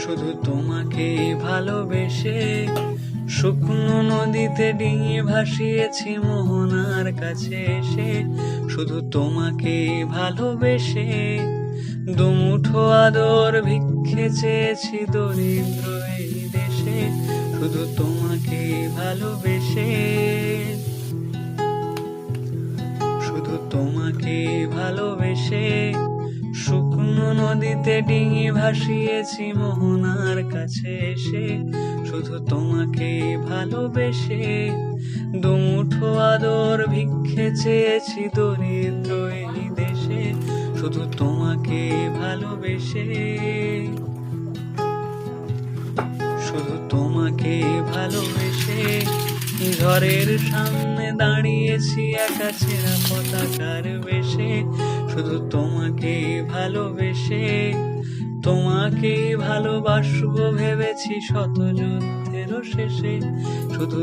শুধু তোমাকে ভালোবেসে শুকনো নদীতে ডিঙি ভাসিয়েছি মোহনার কাছে এসে। শুধু তোমাকে ভালোবেসে দুমুঠো আদর ভিক্ষে চেয়েছি দরিদ্র এই দেশে। শুধু তোমাকে ভালোবেসে, শুধু তোমাকে ভালোবেসে শুকনো নদীতে ডিঙি ভাসিয়েছি মোহনার কাছে এসে। শুধু তোমাকে ভালোবেসে দুমুঠো আদর ভিক্ষে চেয়েছি দরিদ্র এই দেশে। শুধু তোমাকে ভালোবেসে, শুধু তোমাকে ভালোবেসে ঝড়ের সামনে দাঁড়িয়েছি একা ছেঁড়া পতাকার বেশে। শুধু তোমাকে ভালোবেসে তোমাকে ভালোবাসবো ভেবেছি শত যুদ্ধেরও শেষে। শুধু